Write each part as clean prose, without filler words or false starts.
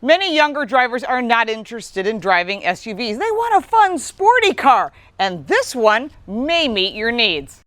Many younger drivers are not interested in driving SUVs. They want a fun, sporty car, and this one may meet your needs.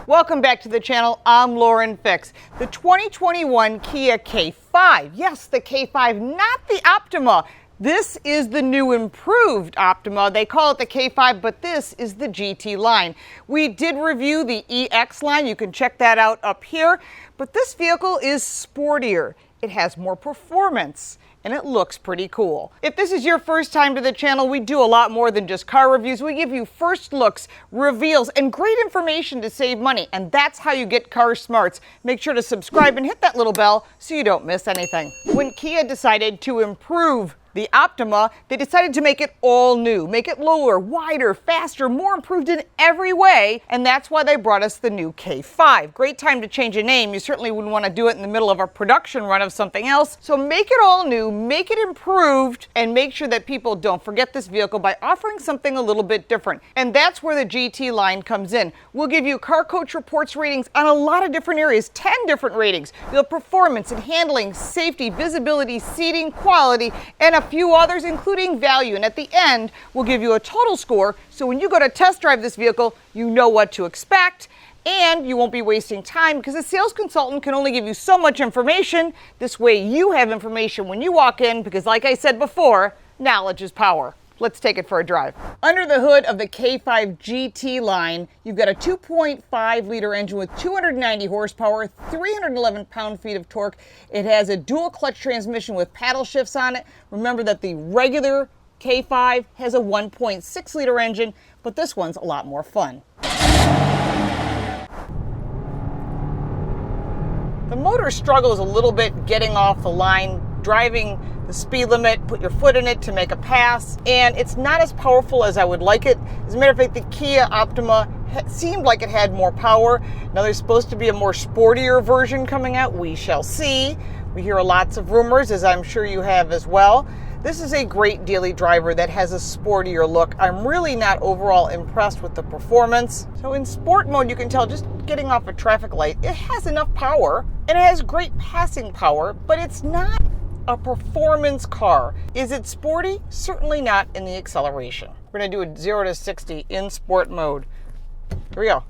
Welcome back to the channel. I'm Lauren Fix. The 2021 Kia K5. Yes, the K5, not the Optima. This is the new improved Optima. They call it the K5, but this is the GT line. We did review the EX line. You can check that out up here. But this vehicle is sportier. It has more performance, and it looks pretty cool. If this is your first time to the channel, we do a lot more than just car reviews. We give you first looks, reveals, and great information to save money, and that's how you get car smarts. Make sure to subscribe and hit that little bell so you don't miss anything. When Kia decided to improve the Optima, they decided to make it all new, make it lower, wider, faster, more improved in every way, and that's why they brought us the new K5. Great time to change a name. You certainly wouldn't want to do it in the middle of a production run of something else. So make it all new, make it improved, and make sure that people don't forget this vehicle by offering something a little bit different. And that's where the GT line comes in. We'll give you Car Coach Reports ratings on a lot of different areas, 10 different ratings. You'll have performance and handling, safety, visibility, seating, quality, and a few others, including value. And at the end, we'll give you a total score, so when you go to test drive this vehicle, you know what to expect, and you won't be wasting time because a sales consultant can only give you so much information. This way you have information when you walk in, because like I said before, knowledge is power. Let's take it for a drive. Under the hood of the K5 GT line, you've got a 2.5 liter engine with 290 horsepower, 311 pound-feet of torque. It has a dual clutch transmission with paddle shifts on it. Remember that the regular K5 has a 1.6 liter engine, but this one's a lot more fun. The motor struggles a little bit getting off the line, driving the speed limit, put your foot in it to make a pass, and it's not as powerful as I would like it. As a matter of fact, the Kia Optima seemed like it had more power. Now there's supposed to be a more sportier version coming out. We shall see. We hear lots of rumors, as I'm sure you have as well. This is a great daily driver that has a sportier look. I'm really not overall impressed with the performance. So in sport mode, you can tell just getting off a traffic light, it has enough power and it has great passing power, but it's not a performance car. Is it sporty? Certainly not in the acceleration. We're gonna do a 0 to 60 in sport mode. Here we go.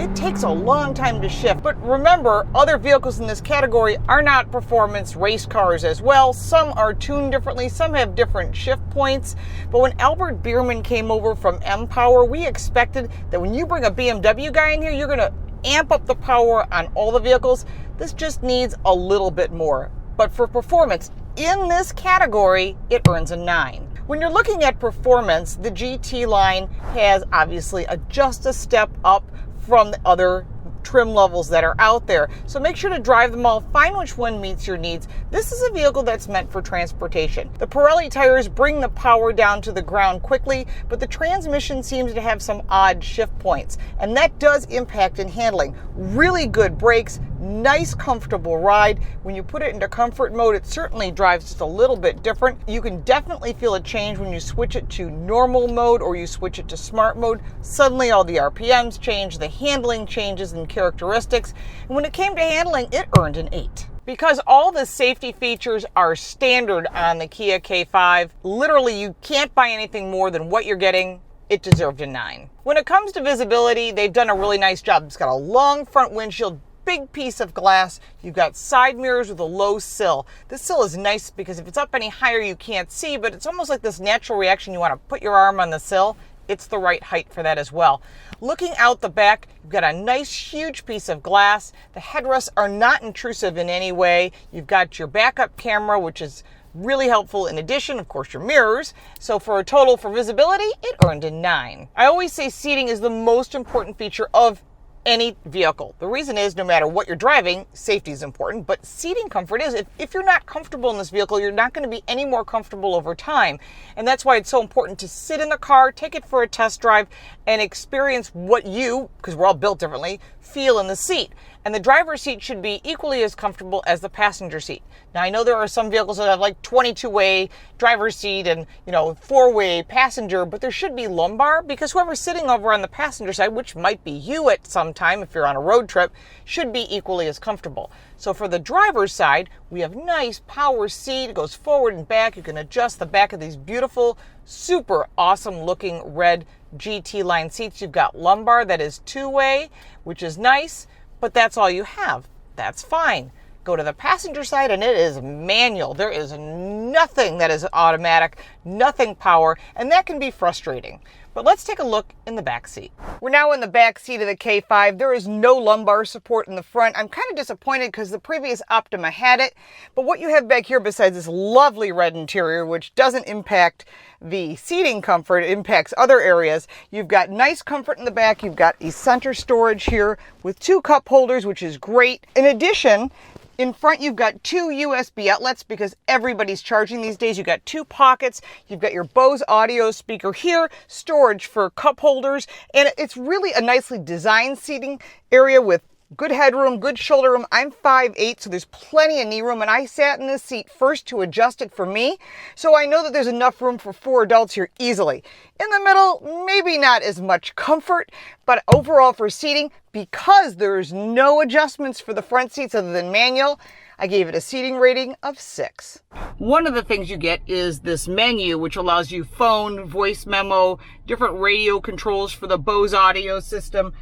It takes a long time to shift, but remember, other vehicles in this category are not performance race cars as well. Some are tuned differently, some have different shift points, but when Albert Bierman came over from M-Power, we expected that when you bring a BMW guy in here, you're gonna amp up the power on all the vehicles. This just needs a little bit more. But for performance, in this category, it earns a 9. When you're looking at performance, the GT line has obviously just a step up from the other trim levels that are out there. So make sure to drive them all, find which one meets your needs. This is a vehicle that's meant for transportation. The Pirelli tires bring the power down to the ground quickly, but the transmission seems to have some odd shift points, and that does impact in handling. Really good brakes, nice comfortable ride. When you put it into comfort mode, it certainly drives just a little bit different. You can definitely feel a change when you switch it to normal mode or you switch it to smart mode. Suddenly all the RPMs change, the handling changes and characteristics. And when it came to handling, it earned an 8. Because all the safety features are standard on the Kia K5, literally you can't buy anything more than what you're getting. It deserved a 9. When it comes to visibility, they've done a really nice job. It's got a long front windshield, big piece of glass. You've got side mirrors with a low sill. This sill is nice because if it's up any higher, you can't see, but it's almost like this natural reaction. You want to put your arm on the sill. It's the right height for that as well. Looking out the back, you've got a nice huge piece of glass. The headrests are not intrusive in any way. You've got your backup camera, which is really helpful. In addition, of course, your mirrors. So for a total for visibility, it earned a 9. I always say seating is the most important feature of any vehicle. The reason is no matter what you're driving, safety is important, but seating comfort is. If you're not comfortable in this vehicle, you're not going to be any more comfortable over time. And that's why it's so important to sit in the car, take it for a test drive, and experience what you, because we're all built differently, feel in the seat. And the driver's seat should be equally as comfortable as the passenger seat. Now, I know there are some vehicles that have like 22-way driver's seat and, 4-way passenger, but there should be lumbar, because whoever's sitting over on the passenger side, which might be you at some time if you're on a road trip, should be equally as comfortable. So for the driver's side, we have nice power seat. It goes forward and back. You can adjust the back of these beautiful, super awesome looking red GT line seats. You've got lumbar that is 2-way, which is nice. But that's all you have. That's fine. Go to the passenger side and it is manual. There is nothing that is automatic, nothing power, and that can be frustrating. But let's take a look in the back seat. We're now in the back seat of the K5. There is no lumbar support in the front. I'm kind of disappointed because the previous Optima had it. But what you have back here, besides this lovely red interior, which doesn't impact the seating comfort, it impacts other areas. You've got nice comfort in the back. You've got a center storage here with 2 cup holders, which is great. In addition, in front, you've got 2 USB outlets because everybody's charging these days. You've got 2 pockets. You've got your Bose audio speaker here, storage for cup holders, and it's really a nicely designed seating area with good headroom, good shoulder room. I'm 5'8", so there's plenty of knee room, and I sat in this seat first to adjust it for me, so I know that there's enough room for 4 adults here easily. In the middle, maybe not as much comfort, but overall for seating, because there's no adjustments for the front seats other than manual, I gave it a seating rating of 6. One of the things you get is this menu, which allows you phone, voice memo, different radio controls for the Bose audio system.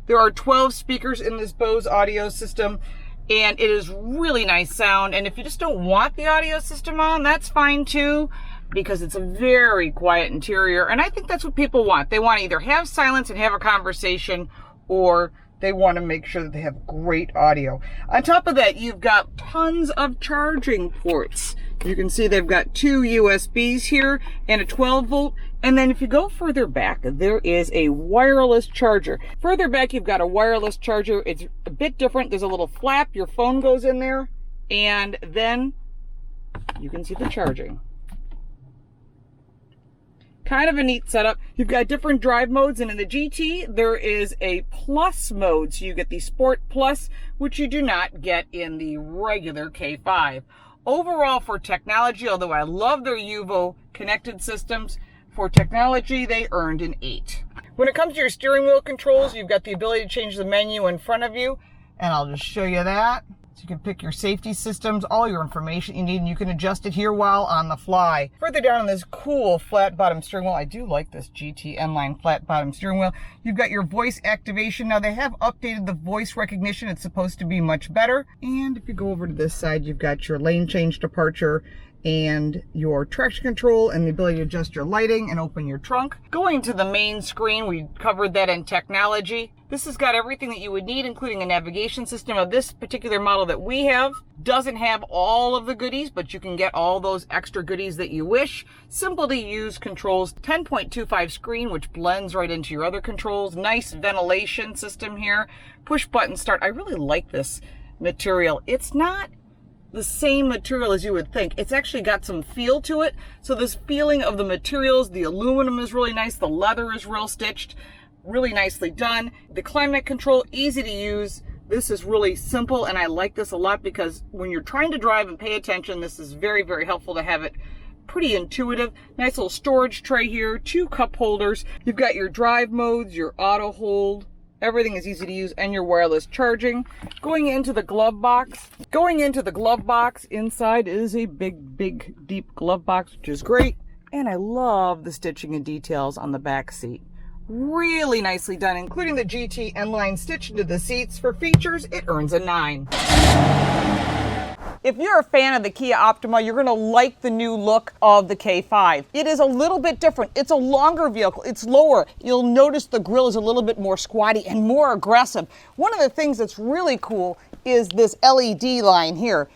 There are 12 speakers in this Bose audio system, and it is really nice sound. And if you just don't want the audio system on, that's fine too, because it's a very quiet interior. And I think that's what people want. They want to either have silence and have a conversation, or they want to make sure that they have great audio. On top of that, you've got tons of charging ports. You can see they've got 2 USBs here and a 12 volt. And then if you go further back, there is a wireless charger. Further back, you've got a wireless charger. It's a bit different. There's a little flap. Your phone goes in there, and then you can see the charging. Kind of a neat setup. You've got different drive modes, and in the GT, there is a plus mode. So you get the Sport Plus, which you do not get in the regular K5. Overall, for technology, although I love their UVO connected systems, for technology, they earned an 8. When it comes to your steering wheel controls, you've got the ability to change the menu in front of you, and I'll just show you that. So you can pick your safety systems, all your information you need, and you can adjust it here while on the fly. Further down on this cool flat bottom steering wheel, I do like this GT N-Line flat bottom steering wheel. You've got your voice activation. Now they have updated the voice recognition. It's supposed to be much better. And if you go over to this side, you've got your lane change departure and your traction control and the ability to adjust your lighting and open your trunk. Going to the main screen, we covered that in technology. This has got everything that you would need, including a navigation system. Of this particular model that we have doesn't have all of the goodies, but you can get all those extra goodies that you wish. Simple to use controls, 10.25 screen, which blends right into your other controls. Nice ventilation system here. Push button start. I really like this material. It's not the same material as you would think. It's actually got some feel to it. So this feeling of the materials, the aluminum is really nice. The leather is real stitched, really nicely done. The climate control, easy to use. This is really simple, and I like this a lot because when you're trying to drive and pay attention, this is very, very helpful to have it pretty intuitive. Nice little storage tray here, 2 cup holders. You've got your drive modes, your auto hold. Everything is easy to use, and your wireless charging. Going into the glove box. Inside is a big, deep glove box, which is great. And I love the stitching and details on the back seat. Really nicely done, including the GT N-Line stitch into the seats. For features, it earns a 9. If you're a fan of the Kia Optima, you're going to like the new look of the K5. It is a little bit different. It's a longer vehicle. It's lower. You'll notice the grille is a little bit more squatty and more aggressive. One of the things that's really cool is this LED line here.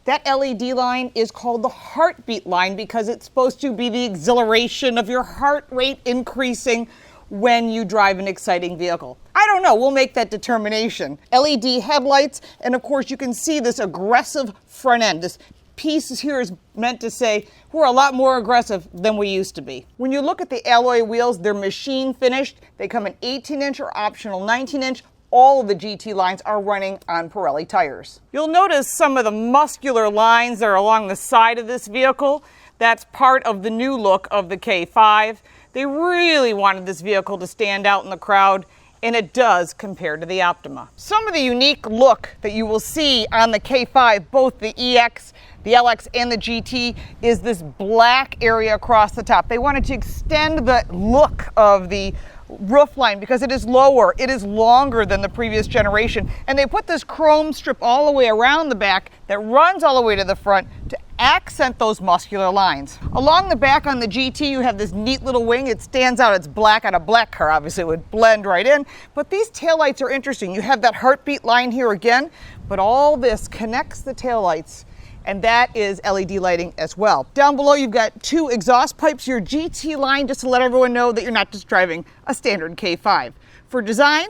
That LED line is called the heartbeat line because it's supposed to be the exhilaration of your heart rate increasing when you drive an exciting vehicle. I don't know, we'll make that determination. LED headlights, and of course you can see this aggressive front end. This piece here is meant to say we're a lot more aggressive than we used to be. When you look at the alloy wheels, they're machine finished. They come in 18-inch or optional 19-inch. all of the GT lines are running on Pirelli tires. You'll notice some of the muscular lines that are along the side of this vehicle. That's part of the new look of the K5. They really wanted this vehicle to stand out in the crowd, and it does compared to the Optima. Some of the unique look that you will see on the K5, both the EX, the LX, and the GT, is this black area across the top. They wanted to extend the look of the roof line because it is lower, it is longer than the previous generation, and they put this chrome strip all the way around the back that runs all the way to the front to accent those muscular lines. Along the back on the GT, you have this neat little wing. It stands out. It's black on a black car. Obviously, it would blend right in. But these taillights are interesting. You have that heartbeat line here again, but all this connects the taillights, and that is LED lighting as well. Down below, you've got two exhaust pipes, your GT line, just to let everyone know that you're not just driving a standard K5. For design,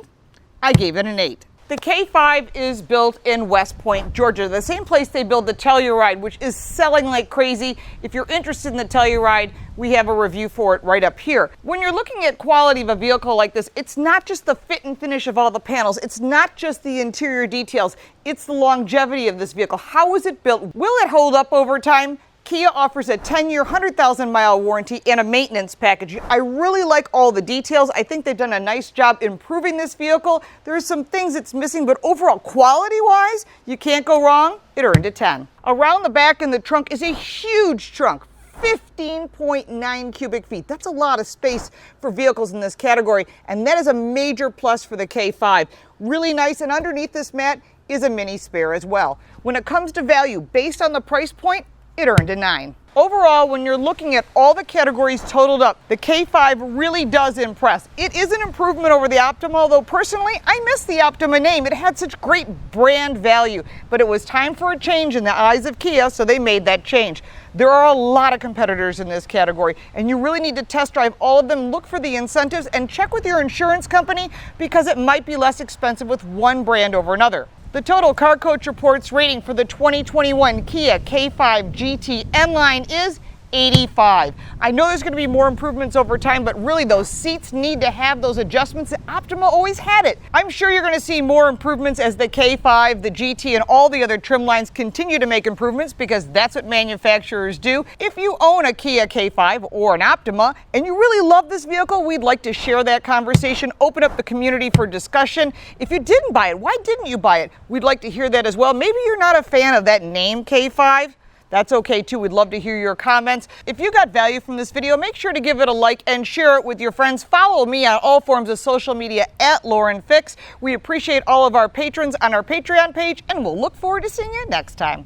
I gave it an 8. The K5 is built in West Point, Georgia, the same place they build the Telluride, which is selling like crazy. If you're interested in the Telluride, we have a review for it right up here. When you're looking at quality of a vehicle like this, it's not just the fit and finish of all the panels. It's not just the interior details. It's the longevity of this vehicle. How was it built? Will it hold up over time? Kia offers a 10-year, 100,000-mile warranty and a maintenance package. I really like all the details. I think they've done a nice job improving this vehicle. There are some things it's missing, but overall, quality-wise, you can't go wrong. It earned a 10. Around the back in the trunk is a huge trunk. 15.9 cubic feet. That's a lot of space for vehicles in this category, and that is a major plus for the K5. Really nice, and underneath this mat is a mini spare as well. When it comes to value, based on the price point, it earned a 9. Overall, when you're looking at all the categories totaled up, the K5 really does impress. It is an improvement over the Optima, although personally, I miss the Optima name. It had such great brand value, but it was time for a change in the eyes of Kia, so they made that change. There are a lot of competitors in this category, and you really need to test drive all of them, look for the incentives, and check with your insurance company because it might be less expensive with one brand over another. The Total Car Coach Report's rating for the 2021 Kia K5 GT N-Line is 85. I know there's going to be more improvements over time, but really those seats need to have those adjustments. The Optima always had it. I'm sure you're going to see more improvements as the K5, the GT, and all the other trim lines continue to make improvements because that's what manufacturers do. If you own a Kia K5 or an Optima and you really love this vehicle, we'd like to share that conversation, open up the community for discussion. If you didn't buy it, why didn't you buy it? We'd like to hear that as well. Maybe you're not a fan of that name K5. That's okay too. We'd love to hear your comments. If you got value from this video, make sure to give it a like and share it with your friends. Follow me on all forms of social media at Lauren Fix. We appreciate all of our patrons on our Patreon page, and we'll look forward to seeing you next time.